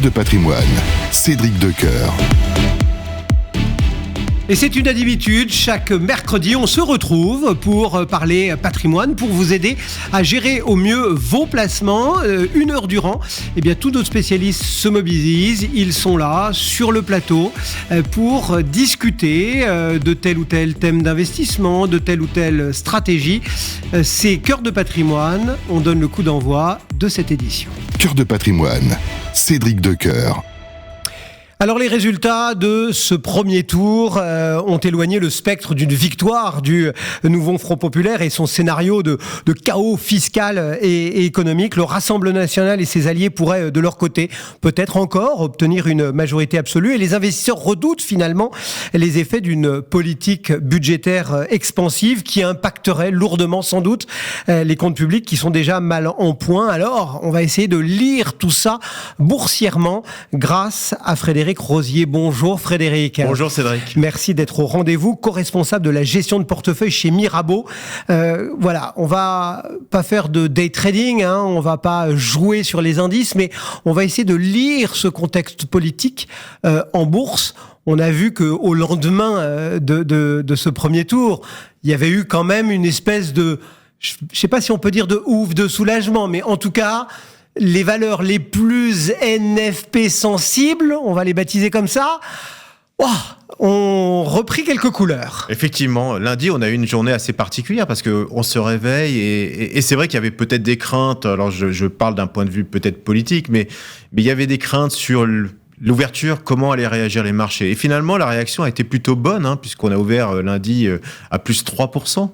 de patrimoine, Cédric Decoeur. Et c'est une habitude, chaque mercredi on se retrouve pour parler patrimoine, pour vous aider à gérer au mieux vos placements. 1 heure durant, eh bien, tous nos spécialistes se mobilisent, ils sont là sur le plateau pour discuter de tel ou tel thème d'investissement, de telle ou telle stratégie. C'est Cœur de patrimoine, on donne le coup d'envoi de cette édition. Cœur de patrimoine, Cédric Decoeur. Alors les résultats de ce premier tour ont éloigné le spectre d'une victoire du nouveau Front populaire et son scénario de chaos fiscal et économique. Le Rassemblement national et ses alliés pourraient de leur côté peut-être encore obtenir une majorité absolue et les investisseurs redoutent finalement les effets d'une politique budgétaire expansive qui impacterait lourdement sans doute les comptes publics qui sont déjà mal en point. Alors on va essayer de lire tout ça boursièrement grâce à Frédéric Rosier. Bonjour Frédéric. Bonjour Cédric. Merci d'être au rendez-vous, co-responsable de la gestion de portefeuille chez Mirabeau. Voilà, on va pas faire de day trading, on va pas jouer sur les indices, mais on va essayer de lire ce contexte politique en bourse. On a vu qu'au lendemain de ce premier tour, il y avait eu quand même une espèce de, je sais pas si on peut dire de ouf, de soulagement, mais en tout cas, les valeurs les plus NFP sensibles, on va les baptiser comme ça, ont repris quelques couleurs. Effectivement, lundi, on a eu une journée assez particulière parce qu'on se réveille et c'est vrai qu'il y avait peut-être des craintes, alors je parle d'un point de vue peut-être politique, mais il y avait des craintes sur l'ouverture, comment allaient réagir les marchés. Et finalement, la réaction a été plutôt bonne, puisqu'on a ouvert lundi à plus 3%.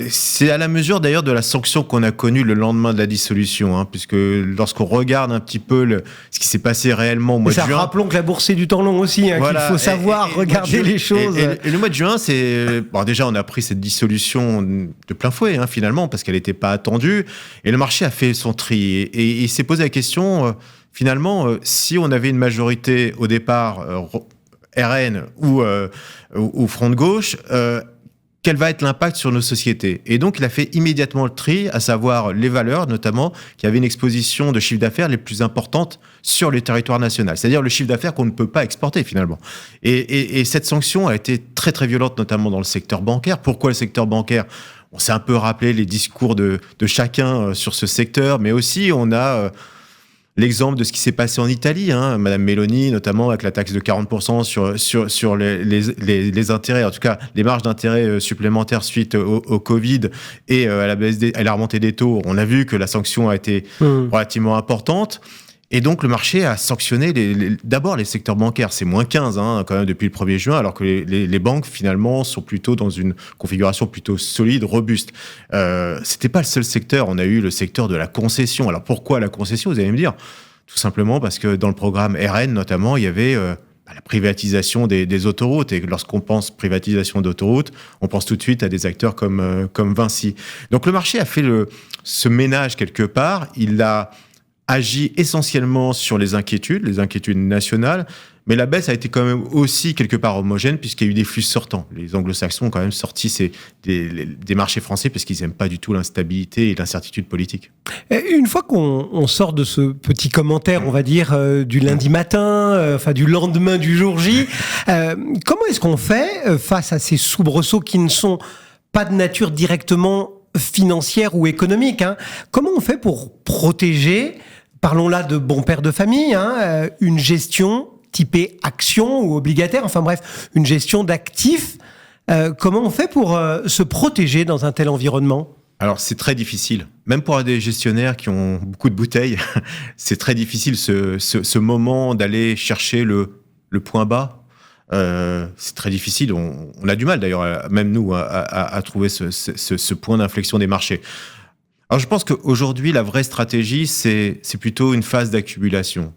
C'est à la mesure d'ailleurs de la sanction qu'on a connue le lendemain de la dissolution, puisque lorsqu'on regarde un petit peu ce qui s'est passé réellement au mois de juin... Rappelons que la bourse c'est du temps long aussi, voilà, qu'il faut savoir regarder les choses. Et le mois de juin, c'est... Bon, déjà, on a pris cette dissolution de plein fouet, finalement, parce qu'elle n'était pas attendue. Et le marché a fait son tri. Et il s'est posé la question... Finalement, si on avait une majorité au départ RN ou Front de gauche, quel va être l'impact sur nos sociétés ? Et donc, il a fait immédiatement le tri, à savoir les valeurs, notamment, qui avaient une exposition de chiffre d'affaires les plus importantes sur le territoire national. C'est-à-dire le chiffre d'affaires qu'on ne peut pas exporter, finalement. Et cette sanction a été très, très violente, notamment dans le secteur bancaire. Pourquoi le secteur bancaire ? On s'est un peu rappelé les discours de chacun sur ce secteur, mais aussi, on a... l'exemple de ce qui s'est passé en Italie, Madame Meloni, notamment avec la taxe de 40% sur les intérêts, en tout cas les marges d'intérêt supplémentaires suite au Covid et à la remontée des taux. On a vu que la sanction a été relativement importante. Et donc, le marché a sanctionné d'abord les secteurs bancaires. C'est moins 15 quand même depuis le 1er juin, alors que les banques, finalement, sont plutôt dans une configuration plutôt solide, robuste. C'était pas le seul secteur. On a eu le secteur de la concession. Alors, pourquoi la concession, vous allez me dire ? Tout simplement parce que dans le programme RN, notamment, il y avait la privatisation des autoroutes. Et lorsqu'on pense privatisation d'autoroutes, on pense tout de suite à des acteurs comme Vinci. Donc, le marché a fait ce ménage quelque part. Il a agit essentiellement sur les inquiétudes nationales, mais la baisse a été quand même aussi quelque part homogène puisqu'il y a eu des flux sortants. Les anglo-saxons ont quand même sorti des marchés français parce qu'ils n'aiment pas du tout l'instabilité et l'incertitude politique. Une fois qu'on sort de ce petit commentaire, on va dire, du lundi matin, du lendemain du jour J, comment est-ce qu'on fait face à ces soubresauts qui ne sont pas de nature directement financière ou économique, Comment on fait pour protéger, parlons là de bons pères de famille, une gestion typée action ou obligataire, enfin bref, une gestion d'actifs. Comment on fait pour se protéger dans un tel environnement ? Alors, c'est très difficile. Même pour des gestionnaires qui ont beaucoup de bouteilles, c'est très difficile ce moment d'aller chercher le point bas. C'est très difficile. On a du mal d'ailleurs, même nous, à trouver ce point d'inflexion des marchés. Alors je pense qu'aujourd'hui, la vraie stratégie, c'est plutôt une phase d'accumulation.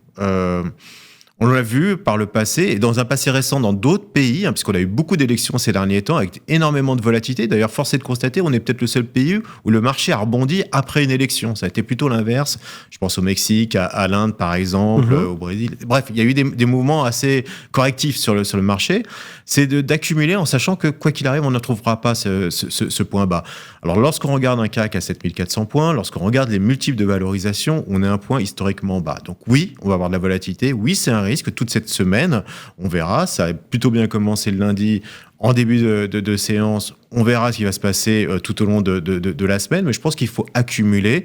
On l'a vu par le passé, et dans un passé récent dans d'autres pays, puisqu'on a eu beaucoup d'élections ces derniers temps, avec énormément de volatilité. D'ailleurs, force est de constater, on est peut-être le seul pays où le marché a rebondi après une élection. Ça a été plutôt l'inverse. Je pense au Mexique, à l'Inde, par exemple, au Brésil. Bref, il y a eu des mouvements assez correctifs sur le marché. C'est d'accumuler en sachant que, quoi qu'il arrive, on ne trouvera pas ce point bas. Alors, lorsqu'on regarde un CAC à 7400 points, lorsqu'on regarde les multiples de valorisation, on est à un point historiquement bas. Donc oui, on va avoir de la volatilité. Oui, c'est un risque. Toute cette semaine, on verra. Ça a plutôt bien commencé le lundi. En début de séance, on verra ce qui va se passer tout au long de la semaine. Mais je pense qu'il faut accumuler.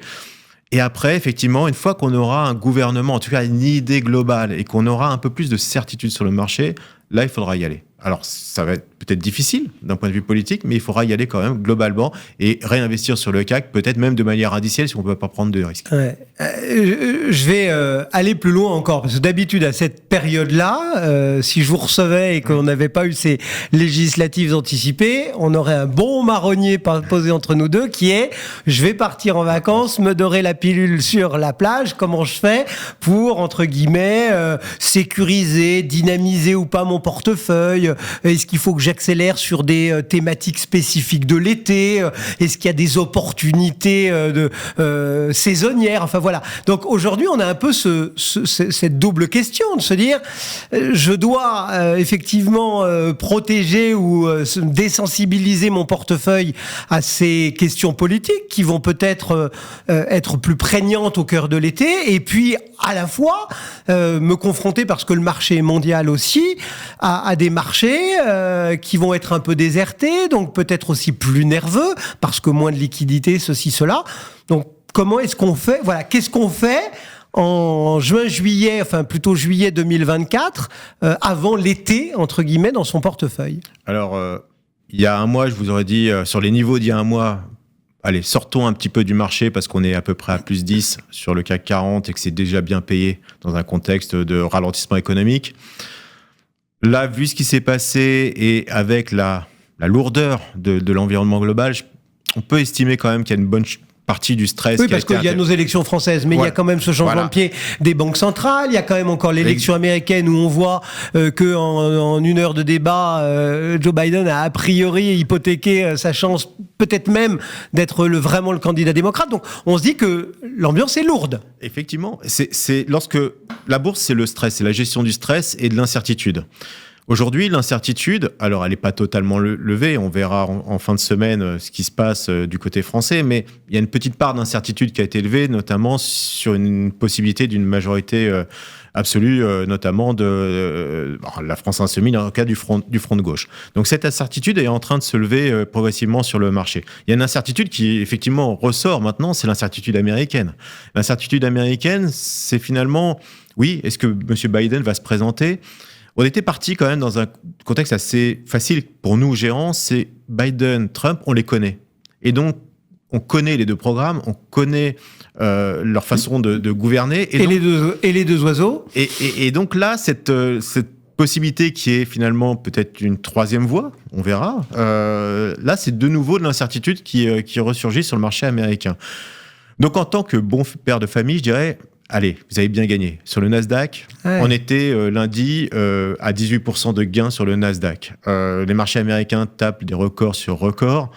Et après, effectivement, une fois qu'on aura un gouvernement, en tout cas une idée globale, et qu'on aura un peu plus de certitude sur le marché, là, il faudra y aller. Alors, ça va être peut-être difficile d'un point de vue politique, mais il faudra y aller quand même globalement et réinvestir sur le CAC, peut-être même de manière indicielle si on ne peut pas prendre de risques. Ouais. Je vais aller plus loin encore, parce que d'habitude, à cette période-là, si je vous recevais et qu'on n'avait pas eu ces législatives anticipées, on aurait un bon marronnier posé entre nous deux qui est « je vais partir en vacances, me dorer la pilule sur la plage, comment je fais pour, entre guillemets, sécuriser, dynamiser ou pas mon portefeuille ? Est-ce qu'il faut que j'accélère sur des thématiques spécifiques de l'été ? Est-ce qu'il y a des opportunités saisonnières ? Enfin voilà. Donc aujourd'hui, on a un peu cette double question de se dire, je dois effectivement protéger ou désensibiliser mon portefeuille à ces questions politiques qui vont peut-être être plus prégnantes au cœur de l'été, et puis à la fois me confronter, parce que le marché est mondial aussi, à des marchés qui vont être un peu désertés, donc peut-être aussi plus nerveux, parce que moins de liquidité, ceci, cela. Donc, comment est-ce qu'on fait ? Voilà, qu'est-ce qu'on fait en juin-juillet, enfin plutôt juillet 2024, avant l'été, entre guillemets, dans son portefeuille ? Alors, il y a un mois, je vous aurais dit, sur les niveaux d'il y a un mois, allez, sortons un petit peu du marché parce qu'on est à peu près à plus 10 sur le CAC 40 et que c'est déjà bien payé dans un contexte de ralentissement économique. Là, vu ce qui s'est passé et avec la lourdeur de l'environnement global, on peut estimer quand même qu'il y a une bonne partie du stress. Oui, parce qu'il y a nos élections françaises, mais il y a quand même ce changement de pied des banques centrales. Il y a quand même encore l'élection américaine où on voit que en une heure de débat, Joe Biden a priori hypothéqué sa chance, peut-être même d'être vraiment le candidat démocrate. Donc, on se dit que l'ambiance est lourde. Effectivement, c'est lorsque la bourse, c'est le stress, c'est la gestion du stress et de l'incertitude. Aujourd'hui, l'incertitude, alors elle n'est pas totalement levée, on verra en fin de semaine ce qui se passe du côté français, mais il y a une petite part d'incertitude qui a été levée, notamment sur une possibilité d'une majorité absolue, notamment de la France insoumise, dans le cas du front de gauche. Donc cette incertitude est en train de se lever progressivement sur le marché. Il y a une incertitude qui effectivement ressort maintenant, c'est l'incertitude américaine. L'incertitude américaine, c'est finalement, oui, est-ce que M. Biden va se présenter ? On était parti quand même dans un contexte assez facile pour nous, gérants, c'est Biden, Trump, on les connaît. Et donc, on connaît les deux programmes, on connaît leur façon de gouverner. Et les deux oiseaux. Et donc là, cette possibilité qui est finalement peut-être une troisième voie, on verra, là, c'est de nouveau de l'incertitude qui ressurgit sur le marché américain. Donc, en tant que bon père de famille, je dirais... Allez, vous avez bien gagné. Sur le Nasdaq, on était lundi à 18% de gains sur le Nasdaq. Les marchés américains tapent des records sur records.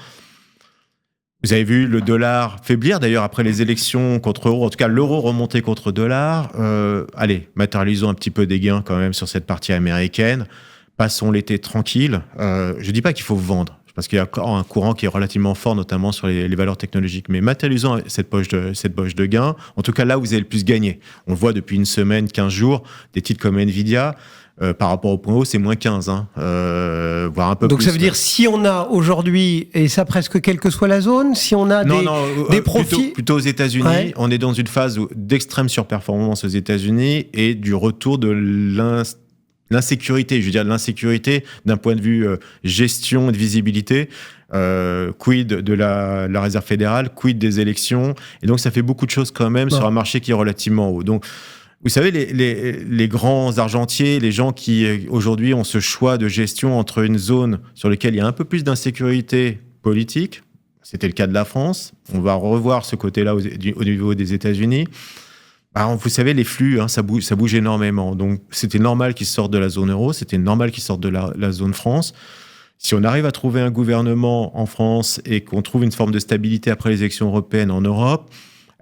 Vous avez vu le dollar faiblir, d'ailleurs, après les élections contre euro. En tout cas, l'euro remonté contre dollar. Allez, matérialisons un petit peu des gains quand même sur cette partie américaine. Passons l'été tranquille. Je ne dis pas qu'il faut vendre, parce qu'il y a encore un courant qui est relativement fort, notamment sur les valeurs technologiques. Mais matérialisons cette poche de gains. En tout cas, là où vous avez le plus gagné. On le voit depuis une semaine, 15 jours, des titres comme Nvidia, par rapport au point haut, c'est moins 15, voire un peu plus. Donc ça veut dire, si on a aujourd'hui, et ça presque quelle que soit la zone, si on a des profits... Plutôt aux États-Unis, on est dans une phase d'extrême surperformance aux États-Unis et du retour de l'insécurité, je veux dire l'insécurité d'un point de vue gestion et de visibilité, quid de la Réserve fédérale, quid des élections, et donc ça fait beaucoup de choses quand même sur un marché qui est relativement haut. Donc, vous savez, les grands argentiers, les gens qui aujourd'hui ont ce choix de gestion entre une zone sur laquelle il y a un peu plus d'insécurité politique, c'était le cas de la France, on va revoir ce côté-là au niveau des États-Unis. Vous savez, les flux, ça bouge énormément. Donc, c'était normal qu'ils sortent de la zone euro, c'était normal qu'ils sortent de la zone France. Si on arrive à trouver un gouvernement en France et qu'on trouve une forme de stabilité après les élections européennes en Europe,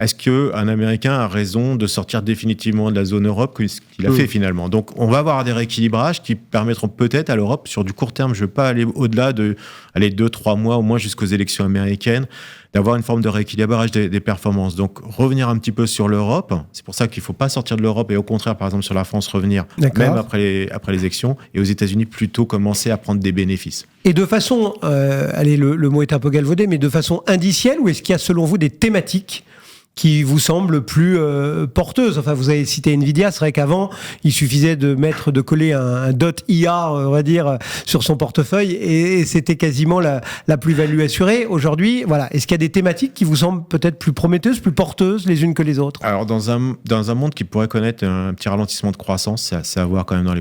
est-ce qu'un Américain a raison de sortir définitivement de la zone Europe, ce qu'il a fait finalement? Donc, on va avoir des rééquilibrages qui permettront peut-être à l'Europe, sur du court terme, je ne veux pas aller au-delà de 2-3 mois, au moins jusqu'aux élections américaines, d'avoir une forme de rééquilibrage des performances. Donc, revenir un petit peu sur l'Europe, c'est pour ça qu'il ne faut pas sortir de l'Europe et au contraire, par exemple, sur la France, revenir même après les élections, et aux États-Unis, plutôt commencer à prendre des bénéfices. Et de façon, le mot est un peu galvaudé, mais de façon indicielle, ou est-ce qu'il y a selon vous des thématiques qui vous semblent plus porteuses? Enfin, vous avez cité Nvidia, c'est vrai qu'avant, il suffisait de coller un .IA, on va dire, sur son portefeuille, et c'était quasiment la plus-value assurée. Aujourd'hui, voilà, est-ce qu'il y a des thématiques qui vous semblent peut-être plus prometteuses, plus porteuses les unes que les autres? Alors, dans un monde qui pourrait connaître un petit ralentissement de croissance, c'est à voir quand même dans les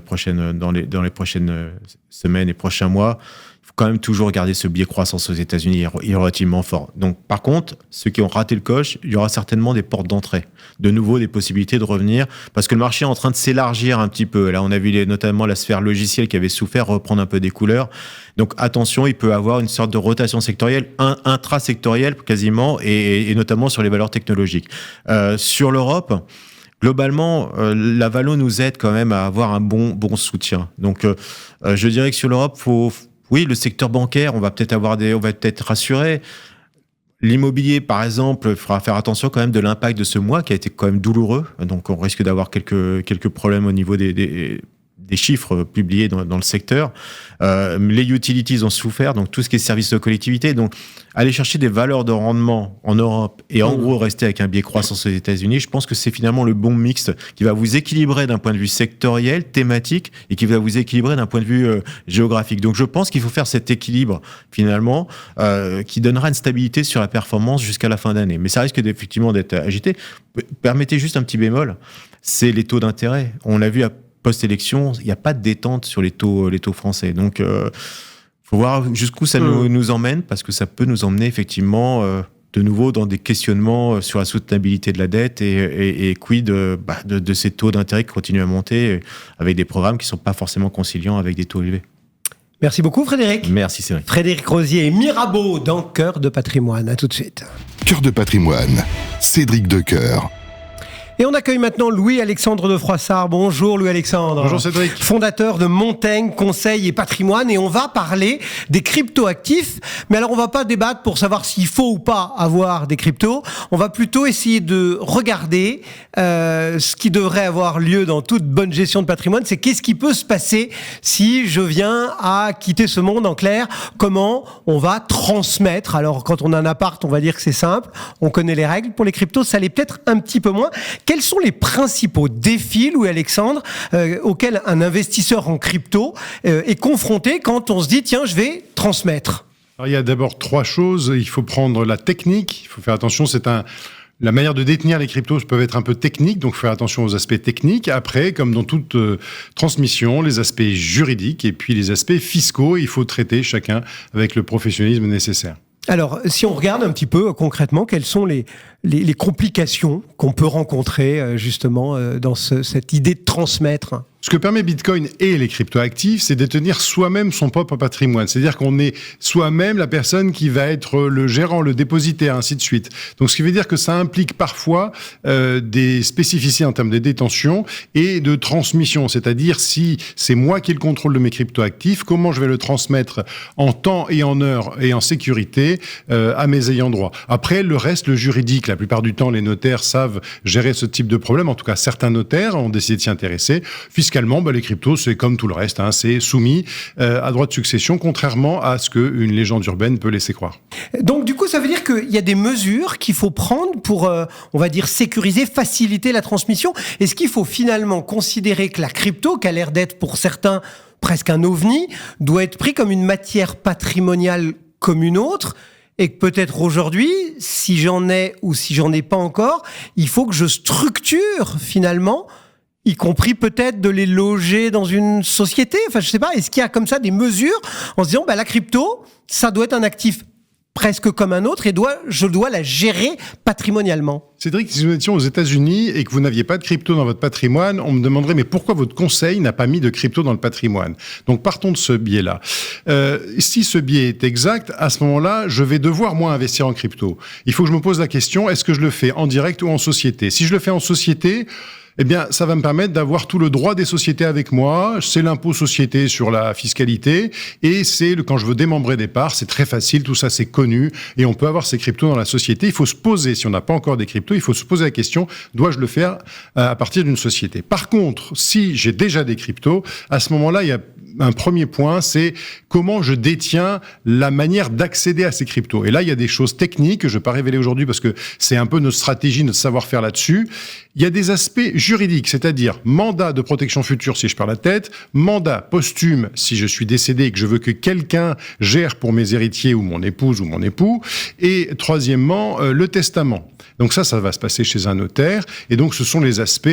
prochaines semaines et prochains mois. Il faut quand même toujours garder ce biais croissance aux États-Unis, il est relativement fort. Donc, par contre, ceux qui ont raté le coche, il y aura certainement des portes d'entrée. De nouveau, des possibilités de revenir, parce que le marché est en train de s'élargir un petit peu. Là, on a vu notamment la sphère logicielle qui avait souffert reprendre un peu des couleurs. Donc, attention, il peut avoir une sorte de rotation sectorielle, intra-sectorielle quasiment, et notamment sur les valeurs technologiques. Sur l'Europe, globalement, la Valo nous aide quand même à avoir un bon soutien. Donc, je dirais que sur l'Europe, oui, le secteur bancaire, on va peut-être rassuré. L'immobilier, par exemple, il faudra faire attention quand même de l'impact de ce mois qui a été quand même douloureux. Donc, on risque d'avoir quelques problèmes au niveau des chiffres publiés dans le secteur. Les utilities ont souffert, donc tout ce qui est services de collectivité. Donc, aller chercher des valeurs de rendement en Europe et en gros rester avec un biais croissance aux États-Unis, je pense que c'est finalement le bon mix qui va vous équilibrer d'un point de vue sectoriel, thématique, et qui va vous équilibrer d'un point de vue géographique. Donc, je pense qu'il faut faire cet équilibre finalement qui donnera une stabilité sur la performance jusqu'à la fin d'année. Mais ça risque effectivement d'être agité. Permettez juste un petit bémol, c'est les taux d'intérêt. On l'a vu post-élection, il n'y a pas de détente sur les taux français. Donc, faut voir jusqu'où ça nous emmène, parce que ça peut nous emmener effectivement de nouveau dans des questionnements sur la soutenabilité de la dette et quid de ces taux d'intérêt qui continuent à monter avec des programmes qui ne sont pas forcément conciliants avec des taux élevés. Merci beaucoup, Frédéric. Merci, Cédric. Frédéric Rosier et Mirabeau dans Cœur de patrimoine. À tout de suite. Cœur de patrimoine, Cédric Decoeur. Et on accueille maintenant Louis-Alexandre de Froissart. Bonjour Louis-Alexandre. Bonjour Cédric. Fondateur de Montaigne Conseil et Patrimoine, et on va parler des crypto-actifs. Mais alors on va pas débattre pour savoir s'il faut ou pas avoir des cryptos. On va plutôt essayer de regarder ce qui devrait avoir lieu dans toute bonne gestion de patrimoine. C'est qu'est-ce qui peut se passer si je viens à quitter ce monde, en clair. Comment on va transmettre. Alors quand on a un appart, on va dire que c'est simple. On connaît les règles. Pour les cryptos, ça l'est peut-être un petit peu moins. Quels sont les principaux défis, Louis-Alexandre, auxquels un investisseur en crypto est confronté quand on se dit « tiens, je vais transmettre » ? Alors, il y a d'abord 3 choses. Il faut prendre la technique. Il faut faire attention, la manière de détenir les cryptos peuvent être un peu techniques, donc faire attention aux aspects techniques. Après, comme dans toute transmission, les aspects juridiques et puis les aspects fiscaux, il faut traiter chacun avec le professionnalisme nécessaire. Alors, si on regarde un petit peu concrètement, quelles sont les complications qu'on peut rencontrer justement dans cette idée de transmettre ? Ce que permet Bitcoin et les cryptoactifs, c'est de détenir soi-même son propre patrimoine. C'est-à-dire qu'on est soi-même la personne qui va être le gérant, le dépositaire, ainsi de suite. Donc, ce qui veut dire que ça implique parfois des spécificités en termes de détention et de transmission. C'est-à-dire, si c'est moi qui ai le contrôle de mes cryptoactifs, comment je vais le transmettre en temps et en heure et en sécurité à mes ayants droit. Après, le reste, le juridique, la plupart du temps, les notaires savent gérer ce type de problème. En tout cas, certains notaires ont décidé de s'y intéresser. Fiscalement, les cryptos, c'est comme tout le reste, c'est soumis à droit de succession, contrairement à ce qu'une légende urbaine peut laisser croire. Donc, du coup, ça veut dire qu'il y a des mesures qu'il faut prendre pour, on va dire, sécuriser, faciliter la transmission. Est-ce qu'il faut finalement considérer que la crypto, qui a l'air d'être pour certains presque un ovni, doit être pris comme une matière patrimoniale comme une autre ? Et que peut-être aujourd'hui, si j'en ai ou si j'en ai pas encore, il faut que je structure finalement, y compris peut-être de les loger dans une société. Enfin, je sais pas, est-ce qu'il y a comme ça des mesures en se disant, la crypto, ça doit être un actif presque comme un autre et je dois la gérer patrimonialement. Cédric, si nous étions aux États-Unis et que vous n'aviez pas de crypto dans votre patrimoine, on me demanderait mais pourquoi votre conseil n'a pas mis de crypto dans le patrimoine? Donc partons de ce biais-là. Si ce biais est exact, à ce moment-là, je vais devoir moi investir en crypto. Il faut que je me pose la question, est-ce que je le fais en direct ou en société? Si je le fais en société, eh bien, ça va me permettre d'avoir tout le droit des sociétés avec moi. C'est l'impôt société sur la fiscalité. Et quand je veux démembrer des parts, c'est très facile. Tout ça, c'est connu. Et on peut avoir ces cryptos dans la société. Il faut se poser, si on n'a pas encore des cryptos, il faut se poser la question, dois-je le faire à partir d'une société? Par contre, si j'ai déjà des cryptos, à ce moment-là, il y a un premier point, c'est comment je détiens la manière d'accéder à ces cryptos. Et là, il y a des choses techniques que je ne vais pas révéler aujourd'hui parce que c'est un peu notre stratégie, notre savoir-faire là-dessus. Il y a des aspects juridiques, c'est-à-dire mandat de protection future si je perds la tête, mandat posthume si je suis décédé et que je veux que quelqu'un gère pour mes héritiers ou mon épouse ou mon époux, et troisièmement, le testament. Donc ça va se passer chez un notaire, et donc ce sont les aspects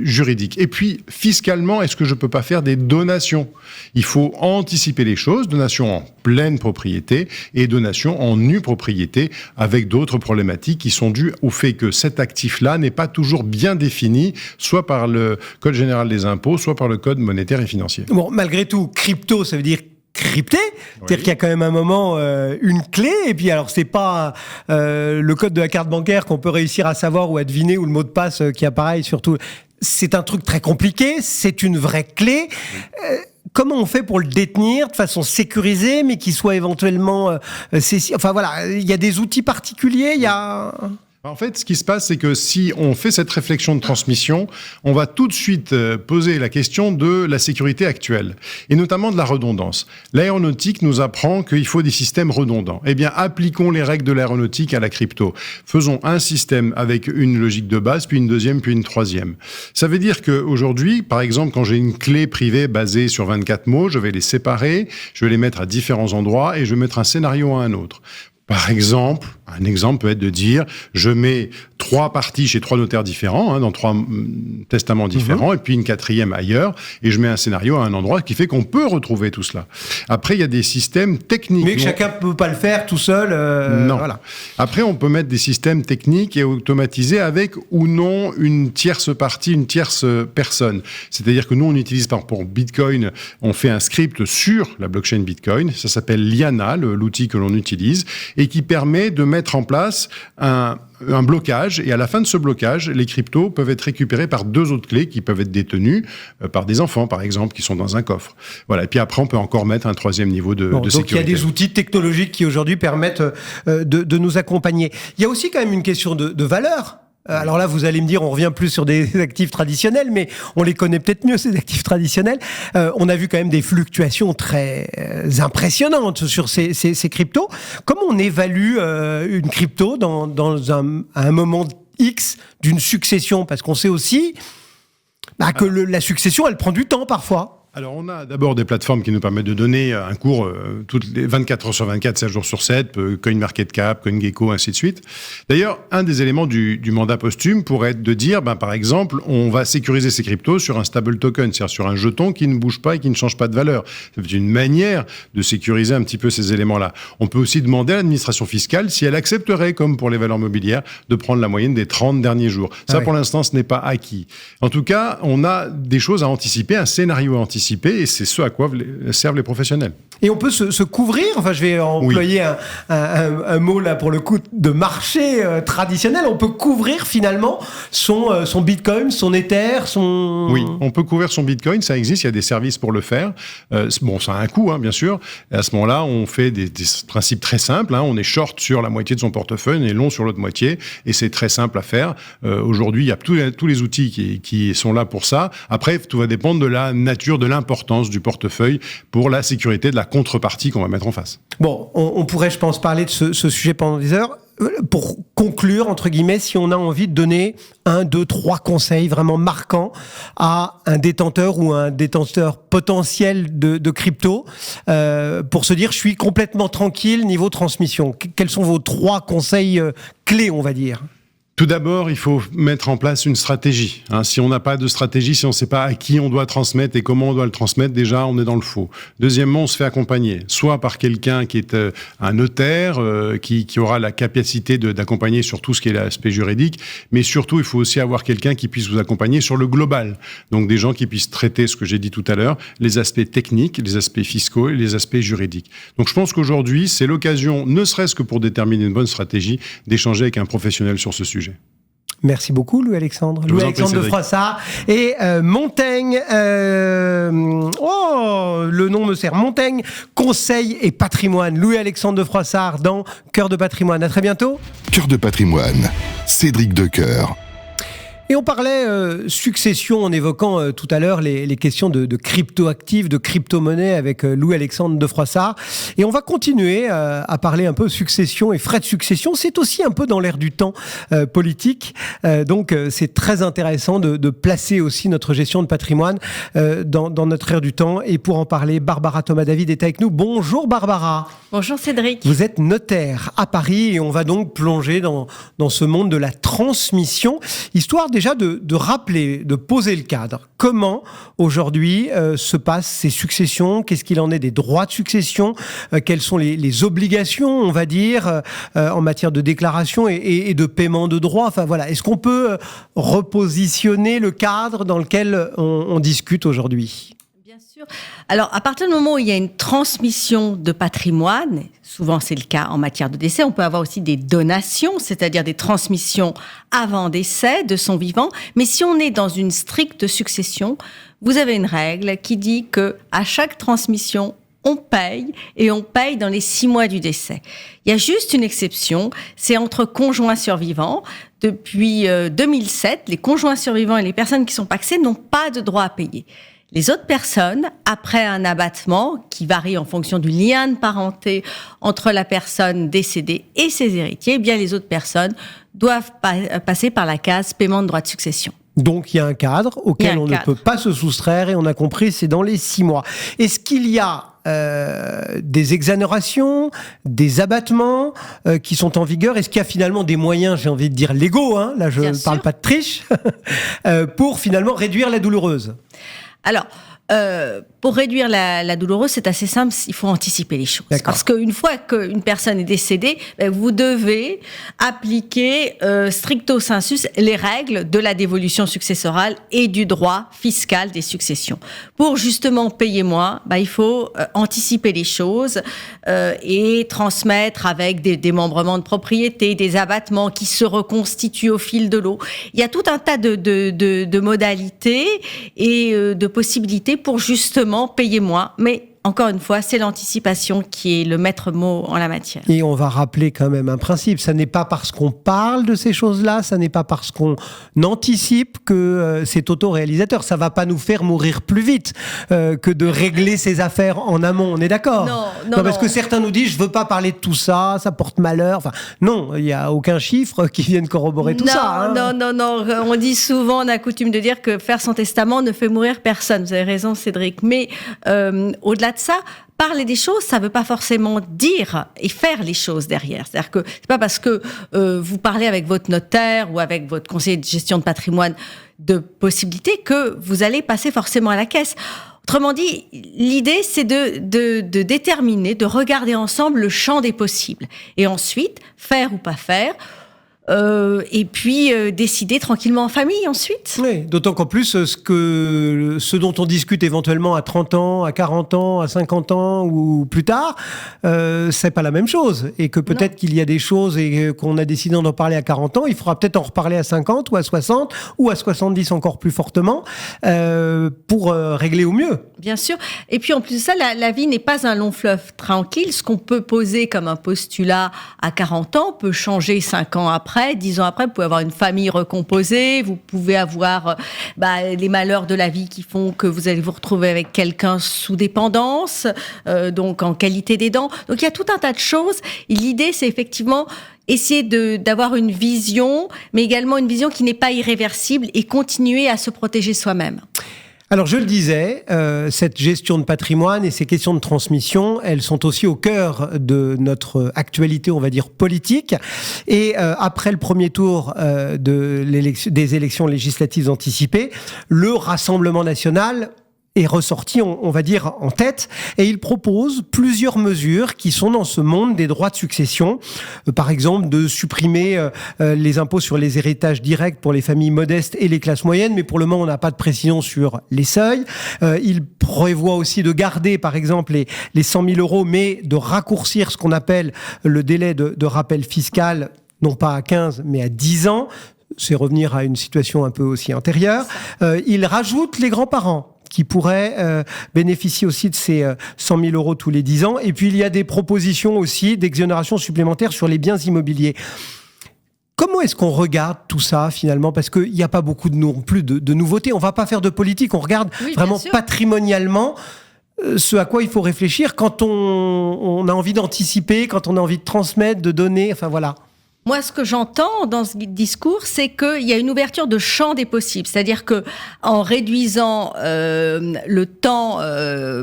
juridiques. Et puis, fiscalement, est-ce que je peux pas faire des donations? Il faut anticiper les choses, donation en pleine propriété et donation en nue propriété, avec d'autres problématiques qui sont dues au fait que cet actif-là n'est pas toujours bien défini, soit par le Code général des impôts, soit par le Code monétaire et financier. Bon, malgré tout, crypto, ça veut dire crypté, c'est-à-dire qu'il y a quand même un moment une clé, et puis alors c'est pas le code de la carte bancaire qu'on peut réussir à savoir ou à deviner, ou le mot de passe qui apparaît surtout. C'est un truc très compliqué, c'est une vraie clé. Comment on fait pour le détenir de façon sécurisée, mais qui soit éventuellement enfin voilà, il y a des outils particuliers, il y a... En fait, ce qui se passe, c'est que si on fait cette réflexion de transmission, on va tout de suite poser la question de la sécurité actuelle, et notamment de la redondance. L'aéronautique nous apprend qu'il faut des systèmes redondants. Eh bien, appliquons les règles de l'aéronautique à la crypto. Faisons un système avec une logique de base, puis une deuxième, puis une troisième. Ça veut dire qu'aujourd'hui, par exemple, quand j'ai une clé privée basée sur 24 mots, je vais les séparer, je vais les mettre à différents endroits, et je vais mettre un scénario à un autre. Par exemple, un exemple peut être de dire, je mets 3 parties chez 3 notaires différents, dans 3 testaments différents, et puis une 4e ailleurs, et je mets un scénario à un endroit qui fait qu'on peut retrouver tout cela. Après, il y a des systèmes techniques. Mais que chacun ne peut pas le faire tout seul. Non. Voilà. Après, on peut mettre des systèmes techniques et automatisés avec ou non une tierce partie, une tierce personne. C'est-à-dire que nous, on utilise pour Bitcoin, on fait un script sur la blockchain Bitcoin, ça s'appelle Liana, l'outil que l'on utilise, et qui permet de mettre en place un blocage, et à la fin de ce blocage, les cryptos peuvent être récupérés par 2 autres clés qui peuvent être détenues par des enfants, par exemple, qui sont dans un coffre. Voilà. Et puis après, on peut encore mettre un 3e niveau de sécurité. Donc il y a des outils technologiques qui aujourd'hui permettent de nous accompagner. Il y a aussi quand même une question de valeur. Alors là, vous allez me dire, on revient plus sur des actifs traditionnels, mais on les connaît peut-être mieux, ces actifs traditionnels. On a vu quand même des fluctuations très impressionnantes sur ces cryptos. Comment on évalue une crypto dans un moment X d'une succession? Parce qu'on sait aussi que la succession, elle prend du temps parfois. Alors, on a d'abord des plateformes qui nous permettent de donner un cours toutes les 24 heures sur 24, 7 jours sur 7, CoinMarketCap, CoinGecko, ainsi de suite. D'ailleurs, un des éléments du mandat posthume pourrait être de dire, par exemple, on va sécuriser ces cryptos sur un stable token, c'est-à-dire sur un jeton qui ne bouge pas et qui ne change pas de valeur. C'est une manière de sécuriser un petit peu ces éléments-là. On peut aussi demander à l'administration fiscale si elle accepterait, comme pour les valeurs mobilières, de prendre la moyenne des 30 derniers jours. Ça, pour l'instant, ce n'est pas acquis. En tout cas, on a des choses à anticiper, un scénario à anticiper, et c'est ce à quoi servent les professionnels. Et on peut se couvrir, enfin je vais employer un mot là pour le coup de marché traditionnel, on peut couvrir finalement son Bitcoin, son Ether, son... Oui, on peut couvrir son Bitcoin, ça existe, il y a des services pour le faire. Ça a un coût, bien sûr. Et à ce moment-là, on fait des principes très simples. On est short sur la moitié de son portefeuille, on est long sur l'autre moitié, et c'est très simple à faire. Aujourd'hui, il y a tous les outils qui sont là pour ça. Après, tout va dépendre de la nature, de l'importance du portefeuille pour la sécurité de la contrepartie qu'on va mettre en face. Bon, on pourrait, je pense, parler de ce sujet pendant des heures. Pour conclure, entre guillemets, si on a envie de donner 1, 2, 3 conseils vraiment marquants à un détenteur ou un détenteur potentiel de crypto, pour se dire, je suis complètement tranquille niveau transmission. Quels sont vos 3 conseils clés, on va dire ? Tout d'abord, il faut mettre en place une stratégie. Si on n'a pas de stratégie, si on ne sait pas à qui on doit transmettre et comment on doit le transmettre, déjà, on est dans le faux. Deuxièmement, on se fait accompagner, soit par quelqu'un qui est un notaire, qui aura la capacité d'accompagner sur tout ce qui est l'aspect juridique, mais surtout, il faut aussi avoir quelqu'un qui puisse vous accompagner sur le global. Donc, des gens qui puissent traiter, ce que j'ai dit tout à l'heure, les aspects techniques, les aspects fiscaux et les aspects juridiques. Donc, je pense qu'aujourd'hui, c'est l'occasion, ne serait-ce que pour déterminer une bonne stratégie, d'échanger avec un professionnel sur ce sujet. Merci beaucoup, Louis-Alexandre. Louis-Alexandre de Froissart et Montaigne. Le nom me sert. Montaigne, Conseil et Patrimoine. Louis-Alexandre de Froissart dans Cœur de Patrimoine. À très bientôt. Cœur de Patrimoine, Cédric Decoeur. Et on parlait succession en évoquant tout à l'heure les questions de crypto-actifs, de crypto-monnaies avec Louis-Alexandre de Froissart. Et on va continuer à parler un peu succession et frais de succession. C'est aussi un peu dans l'air du temps politique. Donc c'est très intéressant de placer aussi notre gestion de patrimoine dans notre air du temps. Et pour en parler, Barbara Thomas-David est avec nous. Bonjour Barbara. Bonjour Cédric. Vous êtes notaire à Paris et on va donc plonger dans ce monde de la transmission, histoire déjà de rappeler, de poser le cadre. Comment aujourd'hui se passent ces successions? Qu'est-ce qu'il en est des droits de succession? Quelles sont les obligations, on va dire, en matière de déclaration et de paiement de droits? Enfin voilà, est-ce qu'on peut repositionner le cadre dans lequel on discute aujourd'hui? Bien sûr. Alors, à partir du moment où il y a une transmission de patrimoine, souvent c'est le cas en matière de décès, on peut avoir aussi des donations, c'est-à-dire des transmissions avant décès de son vivant. Mais si on est dans une stricte succession, vous avez une règle qui dit que à chaque transmission, on paye, et on paye dans les 6 mois du décès. Il y a juste une exception, c'est entre conjoints survivants. Depuis 2007, les conjoints survivants et les personnes qui sont pacsées n'ont pas de droit à payer. Les autres personnes, après un abattement qui varie en fonction du lien de parenté entre la personne décédée et ses héritiers, eh bien les autres personnes doivent passer par la case paiement de droits de succession. Donc il y a un cadre auquel on ne peut pas se soustraire et on a compris, c'est dans les 6 mois. Est-ce qu'il y a des exonérations, des abattements qui sont en vigueur? Est-ce qu'il y a finalement des moyens, j'ai envie de dire légaux, là je ne parle pas de triche, pour finalement réduire la douloureuse? Alors, pour réduire la douloureuse, c'est assez simple, il faut anticiper les choses. D'accord. Parce qu'une fois qu'une personne est décédée, vous devez appliquer stricto sensu les règles de la dévolution successorale et du droit fiscal des successions. Pour justement payer moins, il faut anticiper les choses et transmettre avec des démembrements de propriété, des abattements qui se reconstituent au fil de l'eau. Il y a tout un tas de modalités et de possibilités pour justement payer moins, mais encore une fois, c'est l'anticipation qui est le maître mot en la matière. Et on va rappeler quand même un principe, ça n'est pas parce qu'on parle de ces choses-là, ça n'est pas parce qu'on anticipe que c'est autoréalisateur. Ça va pas nous faire mourir plus vite que de régler ces affaires en amont, on est d'accord? Non, parce que certains nous disent, je veux pas parler de tout ça, ça porte malheur. Enfin, non, il y a aucun chiffre qui vienne corroborer tout ça. Non. On dit souvent, on a coutume de dire que faire son testament ne fait mourir personne. Vous avez raison, Cédric. Mais au-delà de ça, parler des choses, ça ne veut pas forcément dire et faire les choses derrière. C'est-à-dire que c'est pas parce que vous parlez avec votre notaire ou avec votre conseiller de gestion de patrimoine de possibilités que vous allez passer forcément à la caisse. Autrement dit, l'idée, c'est de déterminer, de regarder ensemble le champ des possibles. Et ensuite, faire ou pas faire. Et puis décider tranquillement en famille ensuite. Oui, d'autant qu'en plus, ce dont on discute éventuellement à 30 ans, à 40 ans, à 50 ans ou plus tard, c'est pas la même chose. Et que peut-être qu'il y a des choses et qu'on a décidé d'en parler à 40 ans, il faudra peut-être en reparler à 50 ou à 60 ou à 70 encore plus fortement pour régler au mieux. Bien sûr. Et puis en plus de ça, la vie n'est pas un long fleuve tranquille. Ce qu'on peut poser comme un postulat à 40 ans peut changer 5 ans après. 10 ans après, vous pouvez avoir une famille recomposée, vous pouvez avoir les malheurs de la vie qui font que vous allez vous retrouver avec quelqu'un sous dépendance, donc en qualité d'aidant. Donc il y a tout un tas de choses. Et l'idée, c'est effectivement essayer d'avoir une vision, mais également une vision qui n'est pas irréversible et continuer à se protéger soi-même. Alors je le disais, cette gestion de patrimoine et ces questions de transmission, elles sont aussi au cœur de notre actualité, on va dire, politique. Et après le premier tour des élections législatives anticipées, le Rassemblement national est ressorti, on va dire, en tête, et il propose plusieurs mesures qui sont dans ce monde des droits de succession. Par exemple, de supprimer les impôts sur les héritages directs pour les familles modestes et les classes moyennes, mais pour le moment, on n'a pas de précision sur les seuils. Il prévoit aussi de garder, par exemple, les 100 000 euros, mais de raccourcir ce qu'on appelle le délai de rappel fiscal, non pas à 15, mais à 10 ans. C'est revenir à une situation un peu aussi antérieure. Il rajoute les grands-parents, qui pourraient bénéficier aussi de ces 100 000 euros tous les 10 ans. Et puis, il y a des propositions aussi d'exonération supplémentaire sur les biens immobiliers. Comment est-ce qu'on regarde tout ça, finalement? Parce qu'il n'y a pas beaucoup non plus de nouveautés. On ne va pas faire de politique, on regarde vraiment patrimonialement ce à quoi il faut réfléchir quand on a envie d'anticiper, quand on a envie de transmettre, de donner, enfin voilà. Moi, ce que j'entends dans ce discours, c'est qu'il y a une ouverture de champ des possibles. C'est-à-dire que en réduisant le temps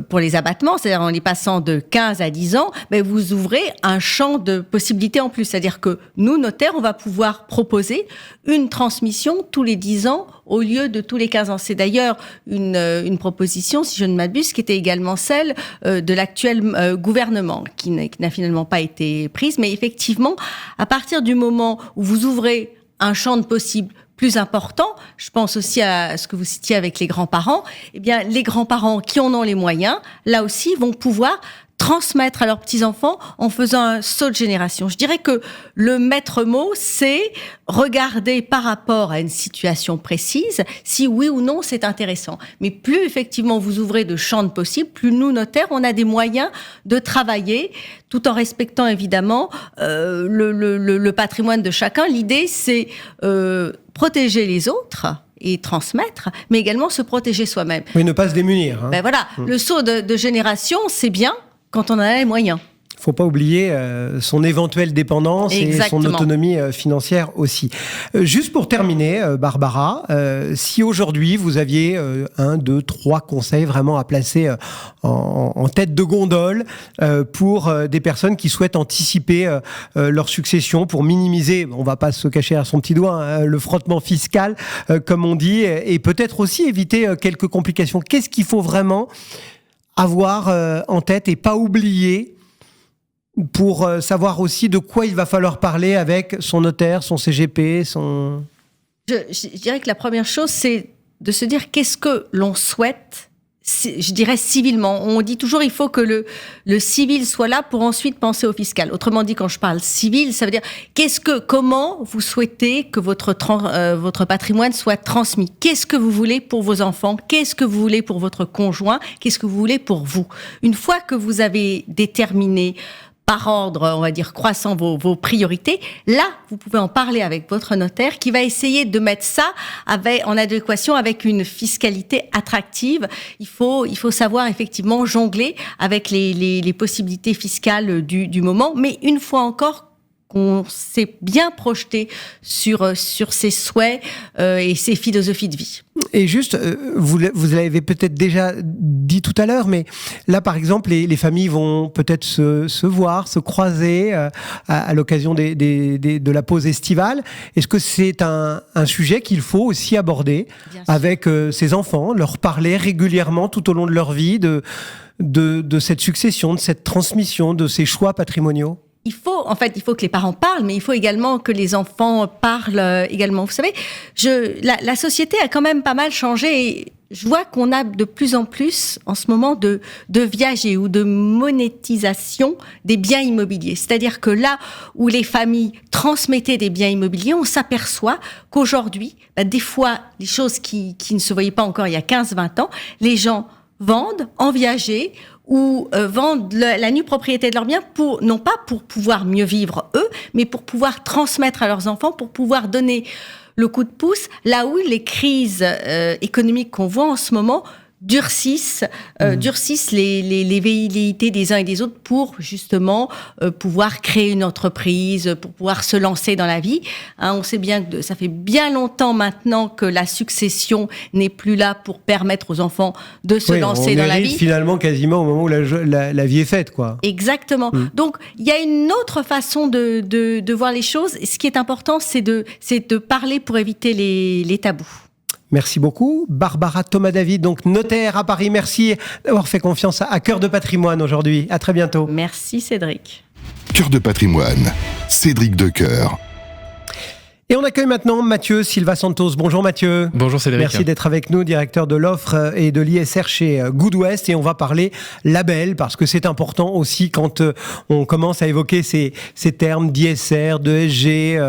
pour les abattements, c'est-à-dire en les passant de 15 à 10 ans, ben vous ouvrez un champ de possibilités en plus. C'est-à-dire que nous, notaires, on va pouvoir proposer une transmission tous les 10 ans au lieu de tous les 15 ans. C'est d'ailleurs une proposition, si je ne m'abuse, qui était également celle de l'actuel gouvernement, qui n'a finalement pas été prise. Mais effectivement, à partir du moment où vous ouvrez un champ de possibles plus important, je pense aussi à ce que vous citiez avec les grands-parents, eh bien, les grands-parents qui en ont les moyens, là aussi, vont pouvoir transmettre à leurs petits-enfants en faisant un saut de génération. Je dirais que le maître mot, c'est regarder par rapport à une situation précise si oui ou non c'est intéressant. Mais plus effectivement vous ouvrez de champs de possibles, plus nous, notaires, on a des moyens de travailler tout en respectant évidemment le patrimoine de chacun. L'idée, c'est protéger les autres et transmettre, mais également se protéger soi-même. Mais ne pas se démunir. Hein. Ben voilà, le saut de génération, c'est bien quand on a les moyens. Il ne faut pas oublier son éventuelle dépendance. Exactement. Et son autonomie financière aussi. Juste pour terminer, Barbara, si aujourd'hui vous aviez 1, 2, 3 conseils vraiment à placer en tête de gondole pour des personnes qui souhaitent anticiper leur succession, pour minimiser, on ne va pas se cacher à son petit doigt, hein, le frottement fiscal, comme on dit, et peut-être aussi éviter quelques complications. Qu'est-ce qu'il faut vraiment avoir en tête et pas oublier pour savoir aussi de quoi il va falloir parler avec son notaire, son CGP, son... Je dirais que la première chose, c'est de se dire qu'est-ce que l'on souhaite, je dirais civilement. On dit toujours il faut que le civil soit là pour ensuite penser au fiscal. Autrement dit, quand je parle civil, ça veut dire comment vous souhaitez que votre patrimoine soit transmis. Qu'est-ce que vous voulez pour vos enfants? Qu'est-ce que vous voulez pour votre conjoint? Qu'est-ce que vous voulez pour vous? Une fois que vous avez déterminé par ordre, on va dire, croissant vos priorités, là, vous pouvez en parler avec votre notaire qui va essayer de mettre ça en adéquation avec une fiscalité attractive. Il faut savoir effectivement jongler avec les possibilités fiscales du moment, mais une fois encore, qu'on s'est bien projeté sur ses souhaits et ses philosophies de vie. Et juste, vous l'avez peut-être déjà dit tout à l'heure, mais là, par exemple, les familles vont peut-être se voir, se croiser à l'occasion de la pause estivale. Est-ce que c'est un sujet qu'il faut aussi aborder avec ses enfants, leur parler régulièrement tout au long de leur vie de cette succession, de cette transmission, de ces choix patrimoniaux? Il faut que les parents parlent, mais il faut également que les enfants parlent également. Vous savez, la société a quand même pas mal changé et je vois qu'on a de plus en plus, en ce moment, de viager ou de monétisation des biens immobiliers. C'est-à-dire que là où les familles transmettaient des biens immobiliers, on s'aperçoit qu'aujourd'hui, des fois, les choses qui ne se voyaient pas encore il y a 15-20 ans, les gens vendent en viager ou vendent la nue propriété de leurs biens non pas pour pouvoir mieux vivre eux, mais pour pouvoir transmettre à leurs enfants, pour pouvoir donner le coup de pouce, là où les crises économiques qu'on voit en ce moment durcissent les velléités des uns et des autres pour justement pouvoir créer une entreprise, pour pouvoir se lancer dans la vie. On sait bien que ça fait bien longtemps maintenant que la succession n'est plus là pour permettre aux enfants de se lancer dans la vie. Finalement, quasiment au moment où la vie est faite, quoi. Exactement. Donc, il y a une autre façon de voir les choses. Ce qui est important, c'est de parler pour éviter les tabous. Merci beaucoup. Barbara Thomas-David, donc notaire à Paris. Merci d'avoir fait confiance à Cœur de Patrimoine aujourd'hui. À très bientôt. Merci Cédric. Cœur de Patrimoine, Cédric Decoeur. Et on accueille maintenant Mathieu Silva Santos. Bonjour Mathieu. Bonjour Cédric. Merci d'être avec nous, directeur de l'offre et de l'ISR chez Good West. Et on va parler label, parce que c'est important aussi quand on commence à évoquer ces termes d'ISR, d'ESG,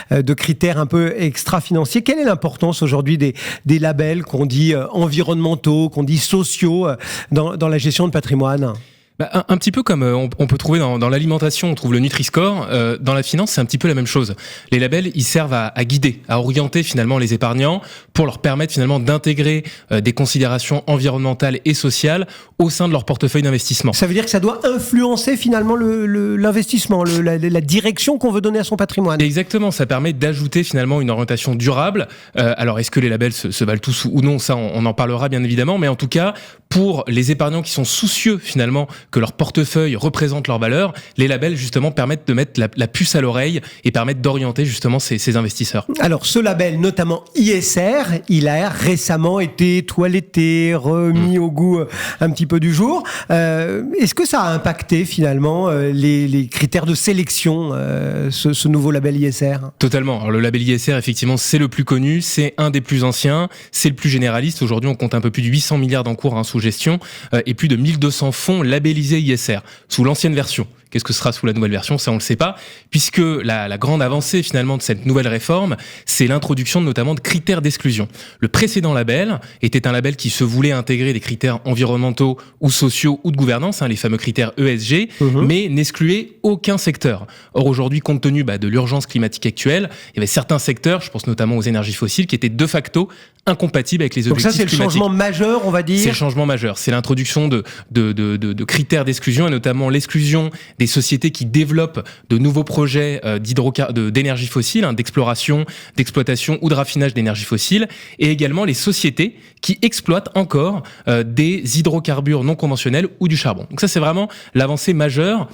de critères un peu extra-financiers. Quelle est l'importance aujourd'hui des labels qu'on dit environnementaux, qu'on dit sociaux dans la gestion de patrimoine ? Un petit peu comme on peut trouver dans l'alimentation, on trouve le Nutri-Score. Dans la finance, c'est un petit peu la même chose. Les labels, ils servent à guider, à orienter finalement les épargnants pour leur permettre finalement d'intégrer des considérations environnementales et sociales au sein de leur portefeuille d'investissement. Ça veut dire que ça doit influencer finalement l'investissement, la direction qu'on veut donner à son patrimoine. Exactement, ça permet d'ajouter finalement une orientation durable. Alors, est-ce que les labels se valent tous ou non ? Ça, on en parlera bien évidemment, mais en tout cas, pour les épargnants qui sont soucieux finalement que leur portefeuille représente leur valeur, les labels justement permettent de mettre la puce à l'oreille et permettent d'orienter justement ces investisseurs. Alors ce label, notamment ISR, il a récemment été toiletté, remis au goût un petit peu du jour. Est-ce que ça a impacté finalement les critères de sélection, ce nouveau label ISR ? Totalement. Alors, le label ISR, effectivement, c'est le plus connu, c'est un des plus anciens, c'est le plus généraliste. Aujourd'hui, on compte un peu plus de 800 milliards d'encours sous gestion et plus de 1200 fonds labellisés ISR, sous l'ancienne version. Qu'est-ce que sera sous la nouvelle version ? Ça, on le sait pas, puisque la grande avancée finalement de cette nouvelle réforme, c'est l'introduction notamment de critères d'exclusion. Le précédent label était un label qui se voulait intégrer des critères environnementaux ou sociaux ou de gouvernance, les fameux critères ESG, mais n'excluait aucun secteur. Or aujourd'hui, compte tenu de l'urgence climatique actuelle, il y avait certains secteurs, je pense notamment aux énergies fossiles, qui étaient de facto incompatibles avec les objectifs climatiques. Donc ça, c'est le changement majeur, on va dire. C'est le changement majeur. C'est l'introduction de critères d'exclusion, et notamment l'exclusion des sociétés qui développent de nouveaux projets d'énergie fossile, d'exploration, d'exploitation ou de raffinage d'énergie fossile, et également les sociétés qui exploitent encore des hydrocarbures non conventionnels ou du charbon. Donc ça, c'est vraiment l'avancée majeure.